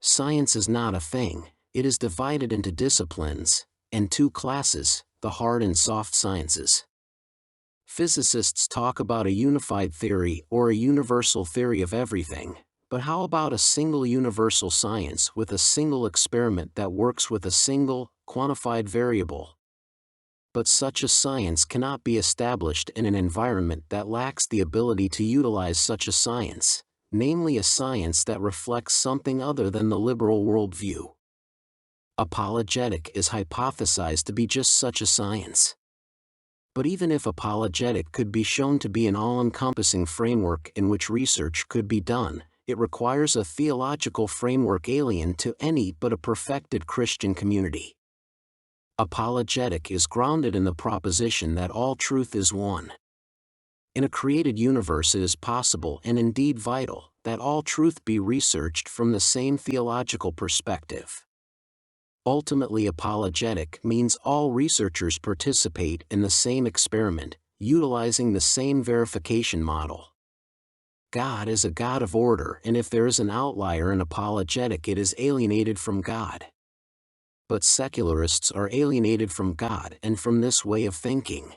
Science is not a thing, it is divided into disciplines, and two classes, the hard and soft sciences. Physicists talk about a unified theory or a universal theory of everything, but how about a single universal science with a single experiment that works with a single, quantified variable? But such a science cannot be established in an environment that lacks the ability to utilize such a science, namely a science that reflects something other than the liberal worldview. Apologetic is hypothesized to be just such a science. But even if apologetic could be shown to be an all-encompassing framework in which research could be done, it requires a theological framework alien to any but a perfected Christian community. Apologetic is grounded in the proposition that all truth is one. In a created universe, it is possible and indeed vital that all truth be researched from the same theological perspective. Ultimately, apologetic means all researchers participate in the same experiment, utilizing the same verification model. God is a God of order, and if there is an outlier in apologetic, it is alienated from God. But secularists are alienated from God and from this way of thinking.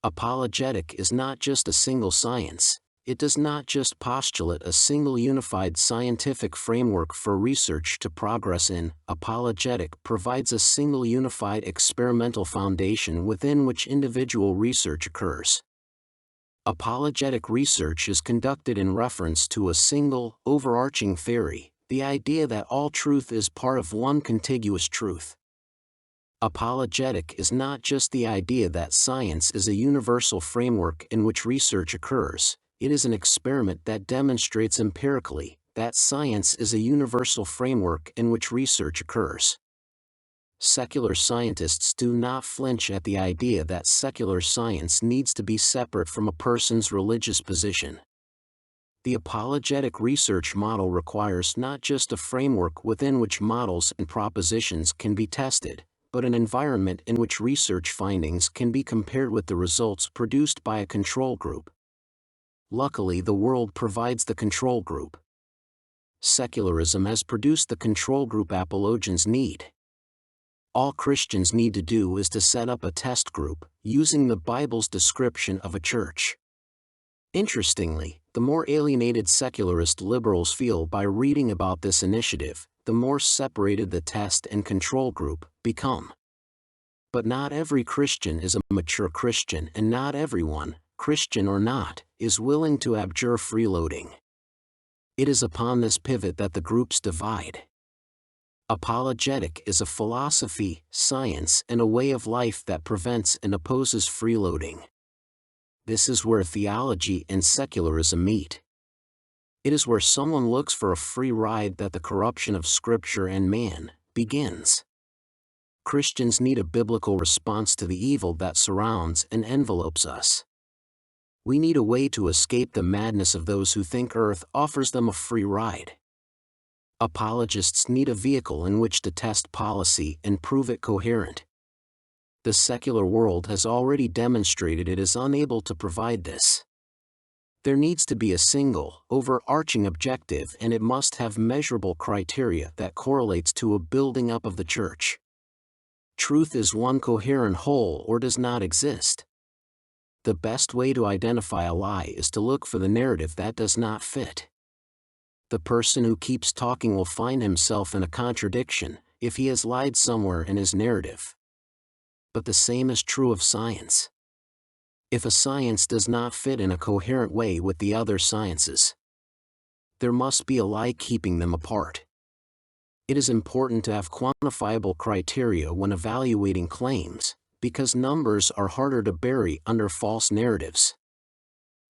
Apologetic is not just a single science, it does not just postulate a single unified scientific framework for research to progress in. Apologetic provides a single unified experimental foundation within which individual research occurs. Apologetic research is conducted in reference to a single, overarching theory, the idea that all truth is part of one contiguous truth. Apologetic is not just the idea that science is a universal framework in which research occurs, it is an experiment that demonstrates empirically that science is a universal framework in which research occurs. Secular scientists do not flinch at the idea that secular science needs to be separate from a person's religious position. The apologetic research model requires not just a framework within which models and propositions can be tested, but an environment in which research findings can be compared with the results produced by a control group. Luckily, the world provides the control group. Secularism has produced the control group apologians need. All Christians need to do is to set up a test group, using the Bible's description of a church. Interestingly, the more alienated secularist liberals feel by reading about this initiative, the more separated the test and control group become. But not every Christian is a mature Christian, and not everyone, Christian or not, is willing to abjure freeloading. It is upon this pivot that the groups divide. Apologetic is a philosophy, science, and a way of life that prevents and opposes freeloading. This is where theology and secularism meet. It is where someone looks for a free ride that the corruption of Scripture and man begins. Christians need a biblical response to the evil that surrounds and envelopes us. We need a way to escape the madness of those who think earth offers them a free ride. Apologists need a vehicle in which to test policy and prove it coherent. The secular world has already demonstrated it is unable to provide this. There needs to be a single, overarching objective, and it must have measurable criteria that correlates to a building up of the church. Truth is one coherent whole or does not exist. The best way to identify a lie is to look for the narrative that does not fit. The person who keeps talking will find himself in a contradiction if he has lied somewhere in his narrative. But the same is true of science. If a science does not fit in a coherent way with the other sciences, there must be a lie keeping them apart. It is important to have quantifiable criteria when evaluating claims, because numbers are harder to bury under false narratives.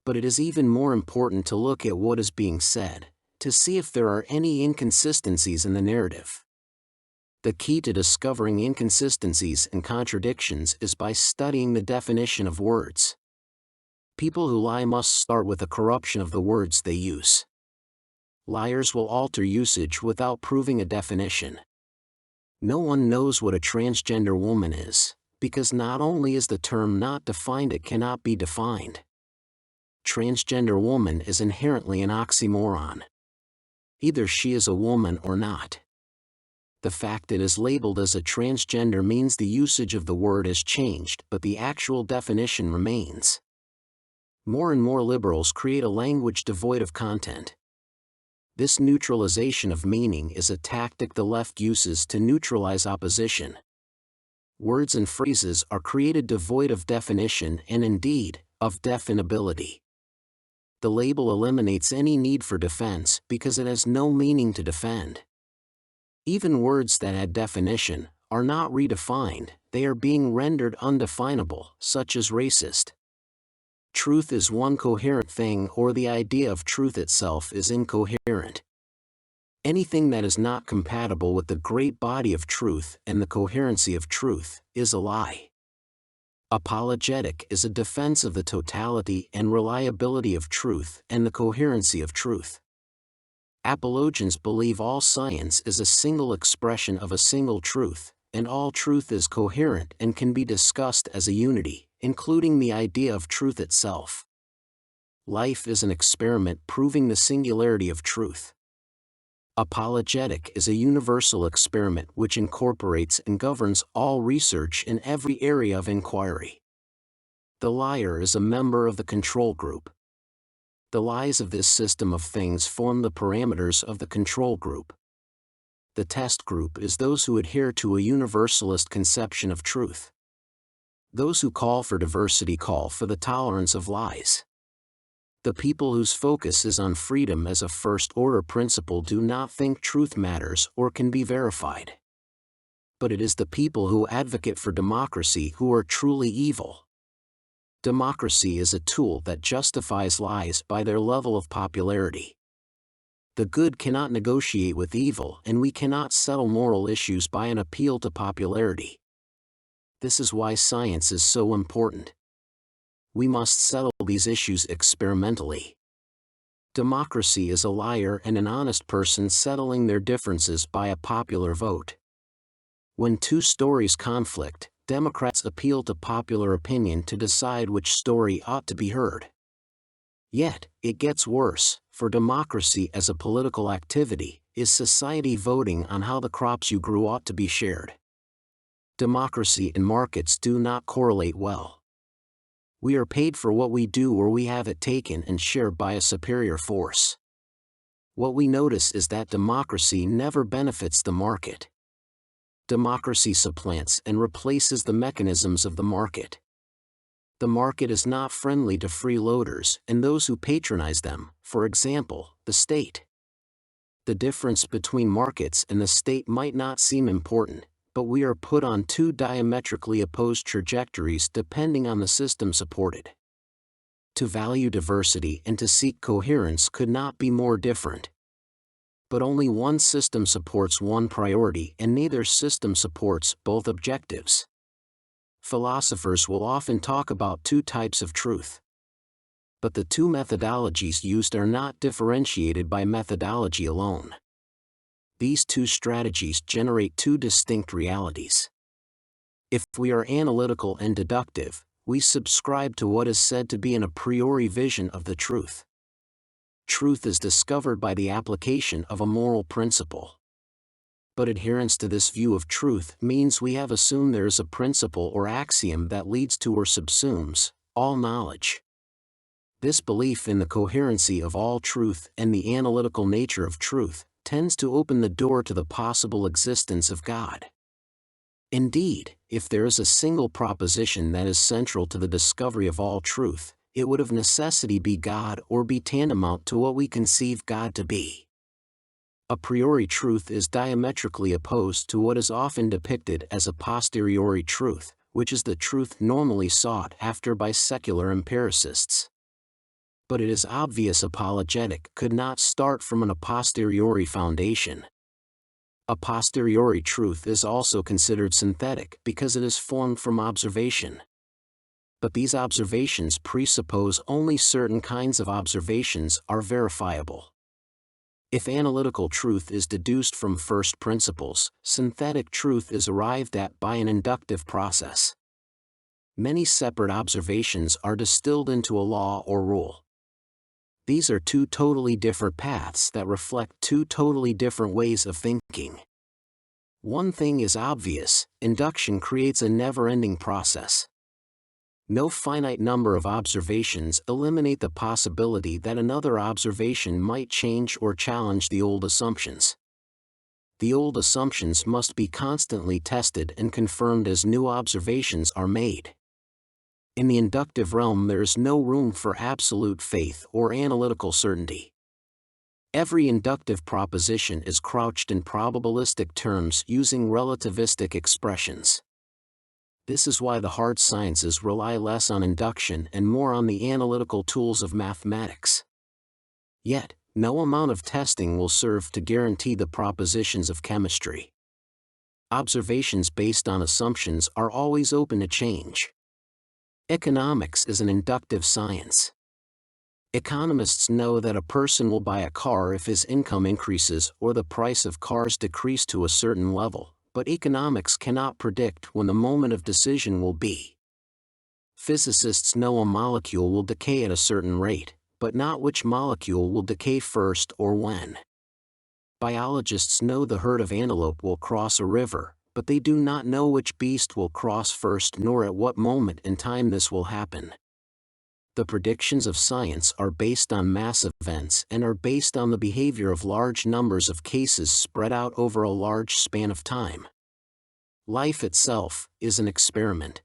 But it is even more important to look at what is being said, to see if there are any inconsistencies in the narrative. The key to discovering inconsistencies and contradictions is by studying the definition of words. People who lie must start with a corruption of the words they use. Liars will alter usage without proving a definition. No one knows what a transgender woman is, because not only is the term not defined, it cannot be defined. Transgender woman is inherently an oxymoron. Either she is a woman or not. The fact it is labeled as a transgender means the usage of the word has changed, but the actual definition remains. More and more liberals create a language devoid of content. This neutralization of meaning is a tactic the left uses to neutralize opposition. Words and phrases are created devoid of definition and indeed, of definability. The label eliminates any need for defense because it has no meaning to defend. Even words that had definition are not redefined, they are being rendered undefinable, such as racist. Truth is one coherent thing, or the idea of truth itself is incoherent. Anything that is not compatible with the great body of truth and the coherency of truth is a lie. Apologetic is a defense of the totality and reliability of truth and the coherency of truth. Apologians believe all science is a single expression of a single truth, and all truth is coherent and can be discussed as a unity, including the idea of truth itself. Life is an experiment proving the singularity of truth. Apologetic is a universal experiment which incorporates and governs all research in every area of inquiry. The liar is a member of the control group. The lies of this system of things form the parameters of the control group. The test group is those who adhere to a universalist conception of truth. Those who call for diversity call for the tolerance of lies. The people whose focus is on freedom as a first-order principle do not think truth matters or can be verified. But it is the people who advocate for democracy who are truly evil. Democracy is a tool that justifies lies by their level of popularity. The good cannot negotiate with evil, and we cannot settle moral issues by an appeal to popularity. This is why science is so important. We must settle these issues experimentally. Democracy is a liar and an honest person settling their differences by a popular vote. When two stories conflict, Democrats appeal to popular opinion to decide which story ought to be heard. Yet, it gets worse, for democracy as a political activity is society voting on how the crops you grew ought to be shared. Democracy and markets do not correlate well. We are paid for what we do or we have it taken and shared by a superior force. What we notice is that democracy never benefits the market. Democracy supplants and replaces the mechanisms of the market. The market is not friendly to freeloaders and those who patronize them, for example, the state. The difference between markets and the state might not seem important, but we are put on two diametrically opposed trajectories depending on the system supported. To value diversity and to seek coherence could not be more different. But only one system supports one priority and neither system supports both objectives. Philosophers will often talk about two types of truth. But the two methodologies used are not differentiated by methodology alone. These two strategies generate two distinct realities. If we are analytical and deductive, we subscribe to what is said to be an a priori vision of the truth. Truth is discovered by the application of a moral principle. But adherence to this view of truth means we have assumed there is a principle or axiom that leads to or subsumes all knowledge. This belief in the coherency of all truth and the analytical nature of truth tends to open the door to the possible existence of God. Indeed, if there is a single proposition that is central to the discovery of all truth, it would of necessity be God or be tantamount to what we conceive God to be. A priori truth is diametrically opposed to what is often depicted as a posteriori truth, which is the truth normally sought after by secular empiricists. But it is obvious apologetic could not start from an a posteriori foundation. A posteriori truth is also considered synthetic because it is formed from observation. But these observations presuppose only certain kinds of observations are verifiable. If analytical truth is deduced from first principles, synthetic truth is arrived at by an inductive process. Many separate observations are distilled into a law or rule. These are two totally different paths that reflect two totally different ways of thinking. One thing is obvious: induction creates a never-ending process. No finite number of observations eliminate the possibility that another observation might change or challenge the old assumptions. The old assumptions must be constantly tested and confirmed as new observations are made. In the inductive realm, there is no room for absolute faith or analytical certainty. Every inductive proposition is couched in probabilistic terms using relativistic expressions. This is why the hard sciences rely less on induction and more on the analytical tools of mathematics. Yet, no amount of testing will serve to guarantee the propositions of chemistry. Observations based on assumptions are always open to change. Economics is an inductive science. Economists know that a person will buy a car if his income increases or the price of cars decrease to a certain level, but economics cannot predict when the moment of decision will be. Physicists know a molecule will decay at a certain rate, but not which molecule will decay first or when. Biologists know the herd of antelope will cross a river, but they do not know which beast will cross first nor at what moment in time this will happen. The predictions of science are based on mass events and are based on the behavior of large numbers of cases spread out over a large span of time. Life itself is an experiment.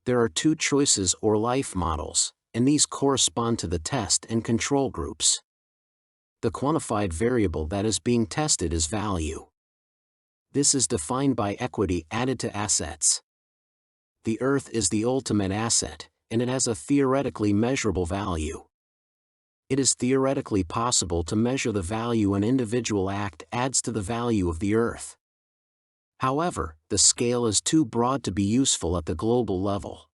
There are two choices or life models, and these correspond to the test and control groups. The quantified variable that is being tested is value. This is defined by equity added to assets. The Earth is the ultimate asset, and it has a theoretically measurable value. It is theoretically possible to measure the value an individual act adds to the value of the Earth. However, the scale is too broad to be useful at the global level.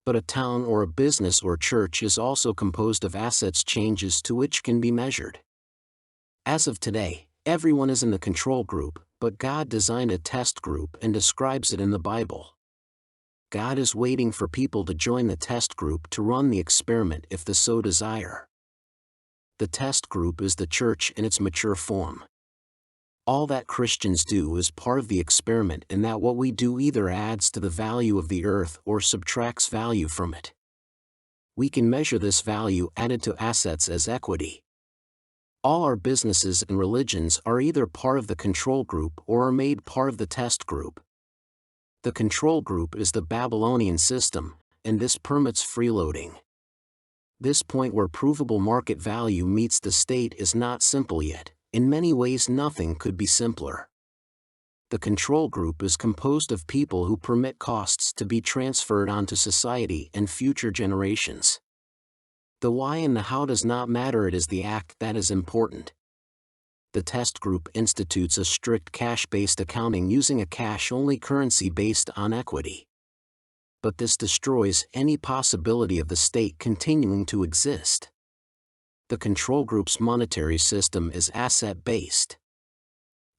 But a town or a business or church is also composed of assets changes to which can be measured. As of today, everyone is in the control group, but God designed a test group and describes it in the Bible. God is waiting for people to join the test group to run the experiment if they so desire. The test group is the church in its mature form. All that Christians do is part of the experiment in that what we do either adds to the value of the Earth or subtracts value from it. We can measure this value added to assets as equity. All our businesses and religions are either part of the control group or are made part of the test group. The control group is the Babylonian system, and this permits freeloading. This point where provable market value meets the state is not simple yet. In many ways, nothing could be simpler. The control group is composed of people who permit costs to be transferred onto society and future generations. The why and the how does not matter, it is the act that is important. The test group institutes a strict cash-based accounting using a cash-only currency based on equity. But this destroys any possibility of the state continuing to exist. The control group's monetary system is asset-based.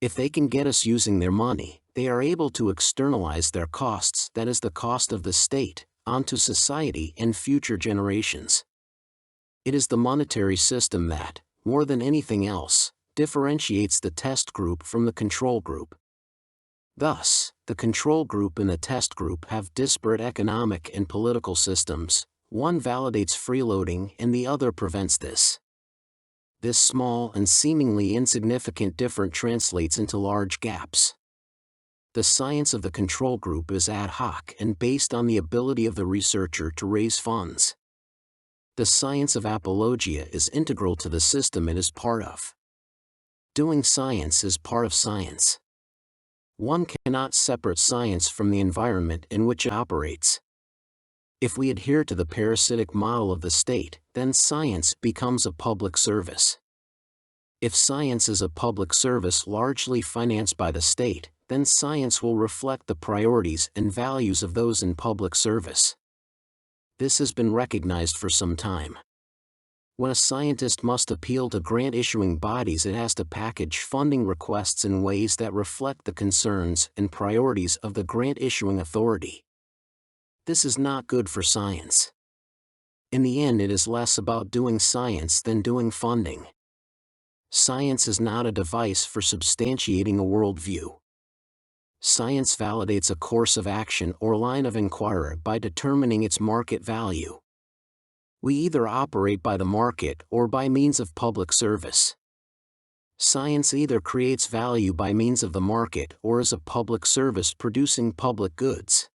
If they can get us using their money, they are able to externalize their costs, that is the cost of the state, onto society and future generations. It is the monetary system that, more than anything else, differentiates the test group from the control group. Thus, the control group and the test group have disparate economic and political systems. One validates freeloading and the other prevents this. This small and seemingly insignificant difference translates into large gaps. The science of the control group is ad hoc and based on the ability of the researcher to raise funds. The science of apologia is integral to the system it is part of. Doing science is part of science. One cannot separate science from the environment in which it operates. If we adhere to the parasitic model of the state, then science becomes a public service. If science is a public service largely financed by the state, then science will reflect the priorities and values of those in public service. This has been recognized for some time. When a scientist must appeal to grant-issuing bodies, it has to package funding requests in ways that reflect the concerns and priorities of the grant-issuing authority. This is not good for science. In the end, it is less about doing science than doing funding. Science is not a device for substantiating a worldview. Science validates a course of action or line of inquiry by determining its market value. We either operate by the market or by means of public service. Science either creates value by means of the market or is a public service producing public goods.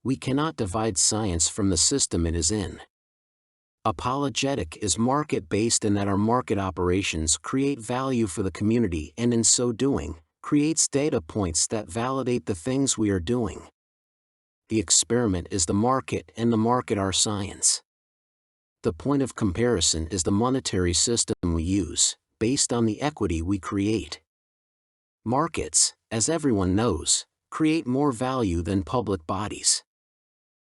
We cannot divide science from the system it is in. Apologetic is market-based in that our market operations create value for the community and in so doing, creates data points that validate the things we are doing. The experiment is the market and the market our science. The point of comparison is the monetary system we use, based on the equity we create. Markets, as everyone knows, create more value than public bodies.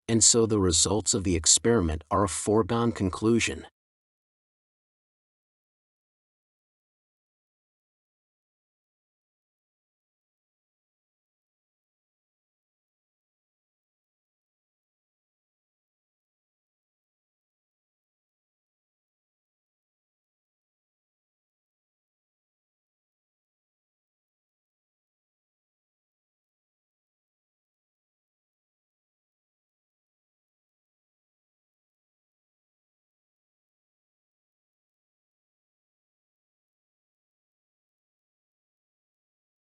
And so the results of the experiment are a foregone conclusion.